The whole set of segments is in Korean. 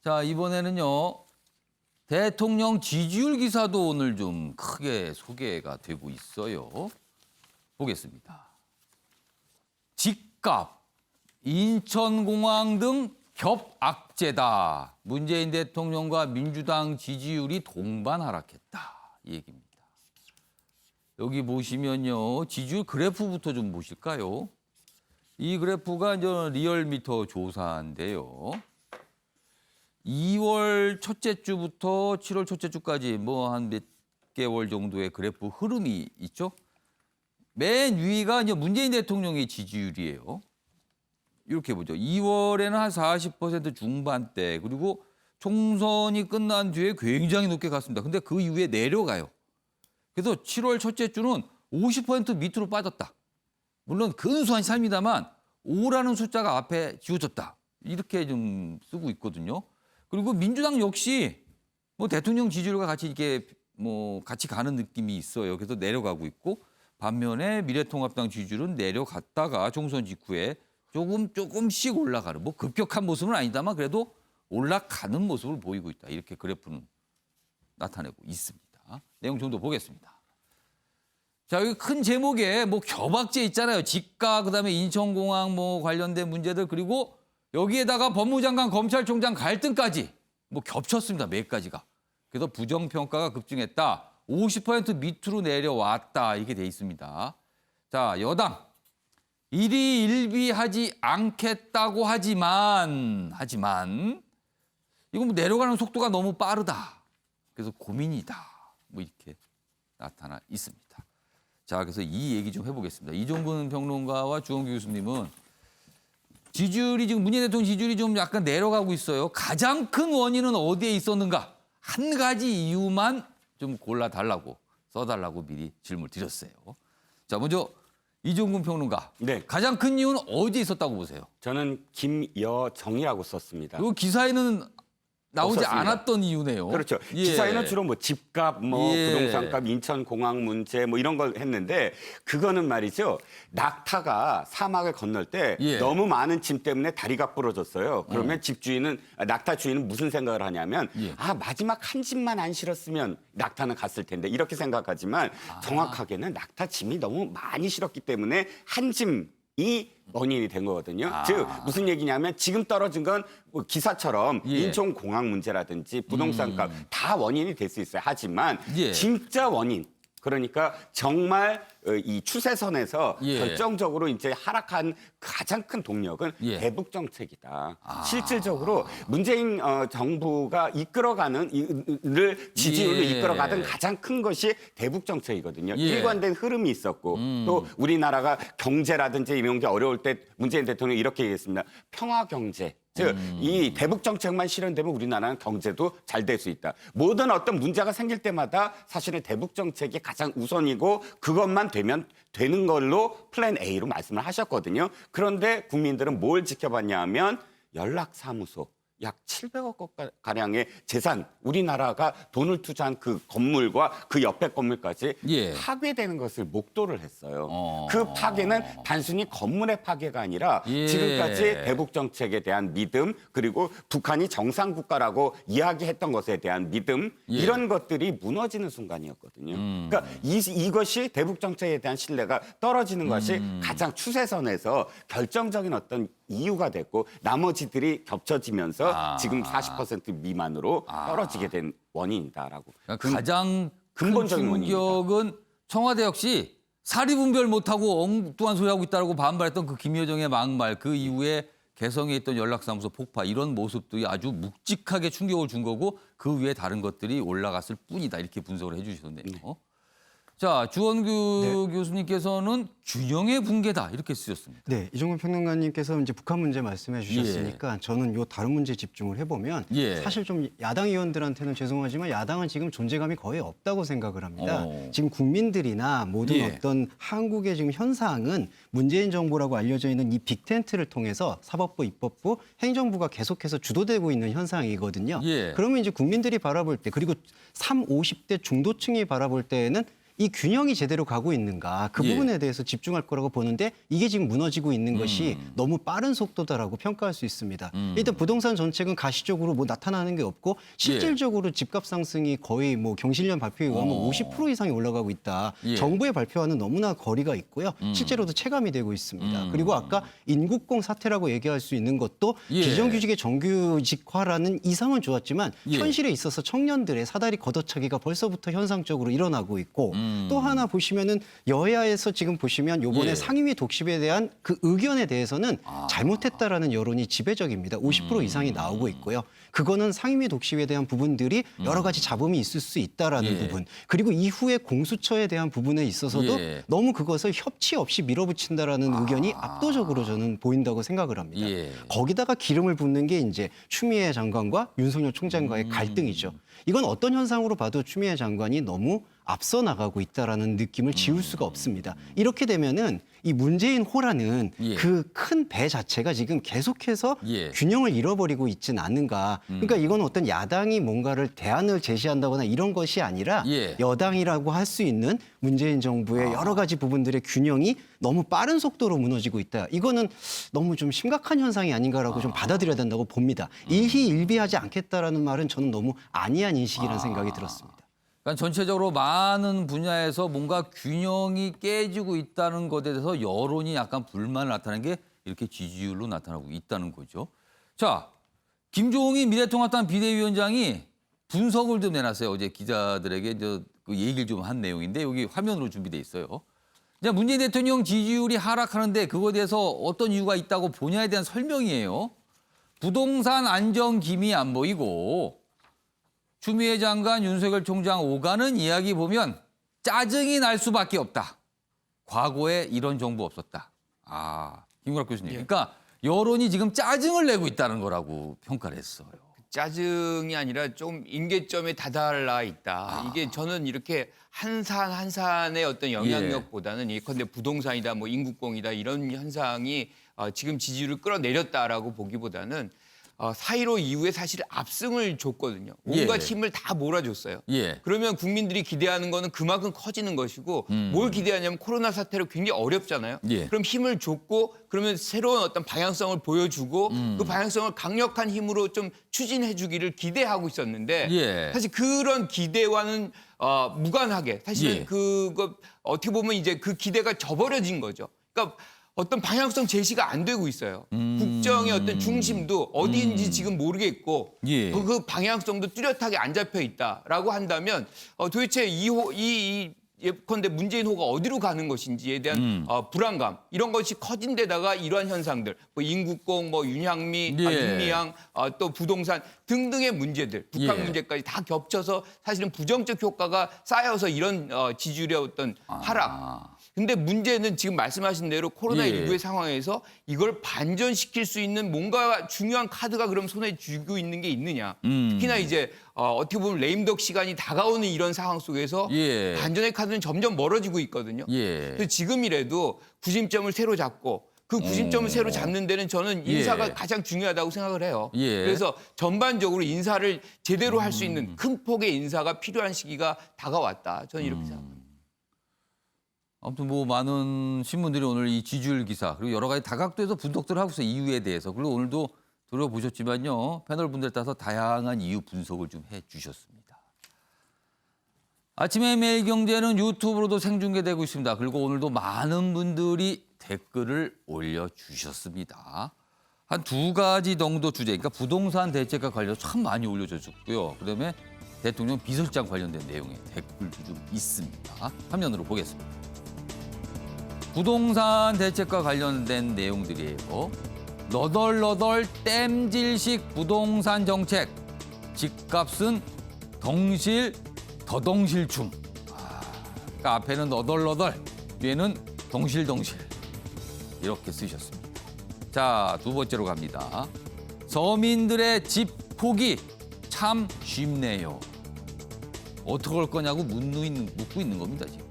자, 이번에는요. 대통령 지지율 기사도 오늘 좀 크게 소개가 되고 있어요. 보겠습니다. 집값, 인천공항 등 겹악재다. 문재인 대통령과 민주당 지지율이 동반 하락했다. 이 얘기입니다. 여기 보시면요. 지지율 그래프부터 좀 보실까요? 이 그래프가 이제 리얼미터 조사인데요. 2월 첫째 주부터 7월 첫째 주까지 뭐 한 몇 개월 정도의 그래프 흐름이 있죠. 맨 위가 이제 문재인 대통령의 지지율이에요. 이렇게 보죠. 2월에는 한 40% 중반대, 그리고 총선이 끝난 뒤에 굉장히 높게 갔습니다. 근데 그 이후에 내려가요. 그래서 7월 첫째 주는 50% 밑으로 빠졌다. 물론 근소한 차이입니다만 5라는 숫자가 앞에 지워졌다. 이렇게 좀 쓰고 있거든요. 그리고 민주당 역시 뭐 대통령 지지율과 같이 이렇게 뭐 같이 가는 느낌이 있어요. 그래서 내려가고 있고, 반면에 미래통합당 지지율은 내려갔다가 총선 직후에 조금씩 올라가는, 뭐 급격한 모습은 아니다만 그래도 올라가는 모습을 보이고 있다. 이렇게 그래프는 나타내고 있습니다. 내용 좀 더 보겠습니다. 자, 여기 큰 제목에 뭐 겹악재 있잖아요. 집값, 그다음에 인천공항 뭐 관련된 문제들, 그리고 여기에다가 법무장관, 검찰총장 갈등까지 뭐 겹쳤습니다. 몇 가지가. 그래서 부정평가가 급증했다. 50% 밑으로 내려왔다. 이렇게 돼 있습니다. 자, 여당. 일희일비하지 않겠다고 하지만 이건 뭐 내려가는 속도가 너무 빠르다. 그래서 고민이다. 뭐 이렇게 나타나 있습니다. 자, 그래서 이 얘기 좀 해보겠습니다. 이종근 평론가와 주원규 교수님은 지지율이 지금 문재인 대통령 지지율이 좀 약간 내려가고 있어요. 가장 큰 원인은 어디에 있었는가? 한 가지 이유만 좀 골라달라고, 써달라고 미리 질문을 드렸어요. 자, 먼저 이종근 평론가. 네. 가장 큰 이유는 어디에 있었다고 보세요? 저는 김여정이라고 썼습니다. 그 기사에는 나오지 없었습니다. 않았던 이유네요. 그렇죠. 예. 기사에는 주로 뭐 집값, 뭐 예. 부동산값, 인천공항 문제 뭐 이런 걸 했는데, 그거는 말이죠. 낙타가 사막을 건널 때 예. 너무 많은 짐 때문에 다리가 부러졌어요. 그러면 낙타 주인은 무슨 생각을 하냐면 예. 마지막 한 짐만 안 실었으면 낙타는 갔을 텐데 이렇게 생각하지만 정확하게는 낙타 짐이 너무 많이 실었기 때문에 한 짐이 원인이 된 거거든요. 즉 무슨 얘기냐면 지금 떨어진 건 뭐 기사처럼 예. 인천공항 문제라든지 부동산값 다 원인이 될 수 있어요. 하지만 예. 진짜 원인, 그러니까 정말 이 추세선에서 예. 결정적으로 이제 하락한 가장 큰 동력은 예. 대북 정책이다. 실질적으로 문재인 정부가 이끌어가는 지지율로 예. 이끌어가던 가장 큰 것이 대북 정책이거든요. 예. 일관된 흐름이 있었고 또 우리나라가 경제라든지 이런 게 어려울 때 문재인 대통령이 이렇게 얘기했습니다. 평화 경제. 즉, 이 대북 정책만 실현되면 우리나라는 경제도 잘 될 수 있다. 모든 어떤 문제가 생길 때마다 사실은 대북 정책이 가장 우선이고 그것만 되면 되는 걸로 플랜 A로 말씀을 하셨거든요. 그런데 국민들은 뭘 지켜봤냐 하면 연락사무소. 약 700억 가량의 재산, 우리나라가 돈을 투자한 그 건물과 그 옆에 건물까지 예. 파괴되는 것을 목도를 했어요. 그 파괴는 단순히 건물의 파괴가 아니라 예. 지금까지 대북 정책에 대한 믿음, 그리고 북한이 정상국가라고 이야기했던 것에 대한 믿음, 예. 이런 것들이 무너지는 순간이었거든요. 그러니까 이것이 대북 정책에 대한 신뢰가 떨어지는 것이 가장 추세선에서 결정적인 어떤 이유가 됐고, 나머지들이 겹쳐지면서 지금 40% 미만으로 떨어지게 된 원인이다라고. 그러니까 가장 근본적인 큰 충격은 청와대 역시 사리분별 못하고 엉뚱한 소리 하고 있다고 반발했던 그 김여정의 막말, 그 이후에 개성에 있던 연락사무소 폭파, 이런 모습들이 아주 묵직하게 충격을 준 거고, 그 위에 다른 것들이 올라갔을 뿐이다. 이렇게 분석을 해 주셨네요. 네. 자, 주원규 교수님께서는 균형의 붕괴다, 이렇게 쓰셨습니다. 네, 이종근 평론가님께서 이제 북한 문제 말씀해 주셨으니까 저는 요 다른 문제 집중을 해보면 예. 사실 좀 야당 의원들한테는 죄송하지만 야당은 지금 존재감이 거의 없다고 생각을 합니다. 지금 국민들이나 모든 예. 어떤 한국의 지금 현상은 문재인 정부라고 알려져 있는 이 빅텐트를 통해서 사법부, 입법부, 행정부가 계속해서 주도되고 있는 현상이거든요. 예. 그러면 이제 국민들이 바라볼 때, 그리고 30, 50대 중도층이 바라볼 때에는 이 균형이 제대로 가고 있는가 그 예. 부분에 대해서 집중할 거라고 보는데 이게 지금 무너지고 있는 것이 너무 빠른 속도다라고 평가할 수 있습니다. 일단 부동산 정책은 가시적으로 뭐 나타나는 게 없고 실질적으로 집값 상승이 거의 뭐 경실련 발표에 의하면 50% 이상이 올라가고 있다. 예. 정부의 발표와는 너무나 거리가 있고요. 실제로도 체감이 되고 있습니다. 그리고 아까 인국공 사태라고 얘기할 수 있는 것도 예. 비정규직의 정규직화라는 이상은 좋았지만 예. 현실에 있어서 청년들의 사다리 걷어차기가 벌써부터 현상적으로 일어나고 있고 또 하나 보시면은 여야에서 지금 보시면 요번에 예. 상임위 독립에 대한 그 의견에 대해서는 잘못했다라는 여론이 지배적입니다. 50% 이상이 나오고 있고요. 그거는 상임위 독립에 대한 부분들이 여러 가지 잡음이 있을 수 있다라는 예. 부분. 그리고 이후에 공수처에 대한 부분에 있어서도 예. 너무 그것을 협치 없이 밀어붙인다라는 의견이 압도적으로 저는 보인다고 생각을 합니다. 예. 거기다가 기름을 붓는 게 이제 추미애 장관과 윤석열 총장과의 갈등이죠. 이건 어떤 현상으로 봐도 추미애 장관이 너무 앞서 나가고 있다라는 느낌을 지울 수가 없습니다. 이렇게 되면은 이 문재인 호라는 예. 그 큰 배 자체가 지금 계속해서 예. 균형을 잃어버리고 있진 않은가. 그러니까 이건 어떤 야당이 뭔가를 대안을 제시한다거나 이런 것이 아니라 예. 여당이라고 할 수 있는 문재인 정부의 여러 가지 부분들의 균형이 너무 빠른 속도로 무너지고 있다. 이거는 너무 좀 심각한 현상이 아닌가라고 좀 받아들여야 된다고 봅니다. 일희일비하지 않겠다라는 말은 저는 너무 아니한 인식이라는 생각이 들었습니다. 그러니까 전체적으로 많은 분야에서 뭔가 균형이 깨지고 있다는 것에 대해서 여론이 약간 불만을 나타내는 게 이렇게 지지율로 나타나고 있다는 거죠. 자, 김종인 미래통합당 비대위원장이 분석을 좀 내놨어요. 어제 기자들에게 그 얘기를 좀 한 내용인데 여기 화면으로 준비돼 있어요. 이제 문재인 대통령 지지율이 하락하는데 그거에 대해서 어떤 이유가 있다고 보냐에 대한 설명이에요. 부동산 안정 기미 안 보이고 추미애 장관, 윤석열 총장 오가는 이야기 보면 짜증이 날 수밖에 없다. 과거에 이런 정부 없었다. 김구락 교수님. 그러니까 여론이 지금 짜증을 내고 있다는 거라고 평가를 했어요. 짜증이 아니라 좀 임계점에 다다라 있다. 이게 저는 이렇게 한 산 한 산의 어떤 영향력보다는 예컨대 부동산이다, 뭐 인국공이다 이런 현상이 지금 지지율을 끌어내렸다라고 보기보다는 4.15 이후에 사실 압승을 줬거든요. 온갖 예. 힘을 다 몰아줬어요. 예. 그러면 국민들이 기대하는 거는 그만큼 커지는 것이고 뭘 기대하냐면 코로나 사태로 굉장히 어렵잖아요. 예. 그럼 힘을 줬고 그러면 새로운 어떤 방향성을 보여주고 그 방향성을 강력한 힘으로 좀 추진해 주기를 기대하고 있었는데 예. 사실 그런 기대와는 무관하게 사실은 예. 그거 어떻게 보면 이제 그 기대가 저버려진 거죠. 그러니까 어떤 방향성 제시가 안 되고 있어요. 국정의 어떤 중심도 어디인지 지금 모르겠고 예. 그 방향성도 뚜렷하게 안 잡혀 있다라고 한다면 도대체 예컨대 문재인 호가 어디로 가는 것인지에 대한 불안감 이런 것이 커진 데다가 이러한 현상들 뭐 인국공, 뭐 윤향미, 예. 윤미향 또 부동산 등등의 문제들 북한 예. 문제까지 다 겹쳐서 사실은 부정적 효과가 쌓여서 이런 지지율의 어떤 하락. 근데 문제는 지금 말씀하신 대로 코로나19의 예. 상황에서 이걸 반전시킬 수 있는 뭔가 중요한 카드가 그럼 손에 쥐고 있는 게 있느냐. 특히나 이제 어떻게 보면 레임덕 시간이 다가오는 이런 상황 속에서 예. 반전의 카드는 점점 멀어지고 있거든요. 예. 그래서 지금이라도 구심점을 새로 잡고 그 구심점을 새로 잡는 데는 저는 인사가 예. 가장 중요하다고 생각을 해요. 예. 그래서 전반적으로 인사를 제대로 할 수 있는 큰 폭의 인사가 필요한 시기가 다가왔다. 저는 이렇게 생각합니다. 아무튼 뭐 많은 신문들이 오늘 이 지지율 기사 그리고 여러 가지 다각도에서 분석들을 하고 있어요. 이유에 대해서. 그리고 오늘도 들어보셨지만요. 패널 분들 따라서 다양한 이유 분석을 좀 해주셨습니다. 아침에 매일경제는 유튜브로도 생중계되고 있습니다. 그리고 오늘도 많은 분들이 댓글을 올려주셨습니다. 한 두 가지 정도 주제, 그러니까 부동산 대책과 관련해서 참 많이 올려주셨고요. 그다음에 대통령 비서실장 관련된 내용의 댓글도 좀 있습니다. 화면으로 보겠습니다. 부동산 대책과 관련된 내용들이에요. 너덜너덜 땜질식 부동산 정책. 집값은 더덩실중. 그러니까 앞에는 너덜너덜, 뒤에는 덩실덩실. 이렇게 쓰셨습니다. 자, 두 번째로 갑니다. 서민들의 집 포기 참 쉽네요. 어떻게 할 거냐고 묻고 있는 겁니다, 지금.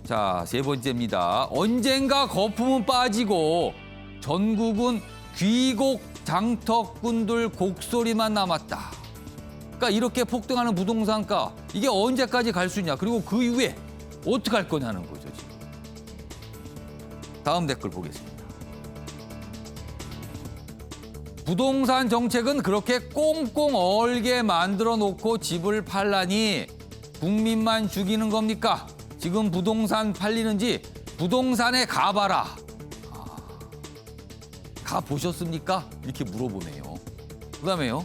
자, 세 번째입니다. 언젠가 거품은 빠지고 전국은 귀곡 장터꾼들 곡소리만 남았다. 그러니까 이렇게 폭등하는 부동산가 이게 언제까지 갈 수 있냐. 그리고 그 이후에 어떻게 할 거냐는 거죠. 지금. 다음 댓글 보겠습니다. 부동산 정책은 그렇게 꽁꽁 얼게 만들어 놓고 집을 팔라니 국민만 죽이는 겁니까? 지금 부동산 팔리는지 부동산에 가봐라. 가 보셨습니까? 이렇게 물어보네요. 그다음에요.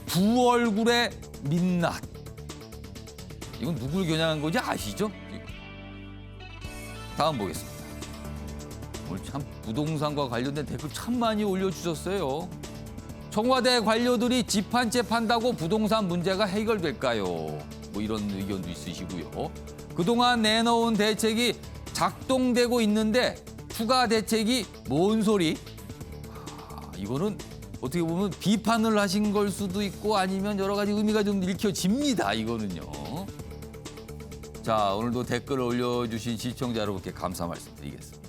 두 얼굴의 민낯. 이건 누굴 겨냥한 건지 아시죠? 다음 보겠습니다. 오늘 참 부동산과 관련된 댓글 참 많이 올려주셨어요. 청와대 관료들이 집 한 채 판다고 부동산 문제가 해결될까요? 뭐 이런 의견도 있으시고요. 그동안 내놓은 대책이 작동되고 있는데 추가 대책이 뭔 소리? 이거는 어떻게 보면 비판을 하신 걸 수도 있고 아니면 여러 가지 의미가 좀 읽혀집니다. 이거는요. 자, 오늘도 댓글을 올려주신 시청자 여러분께 감사 말씀드리겠습니다.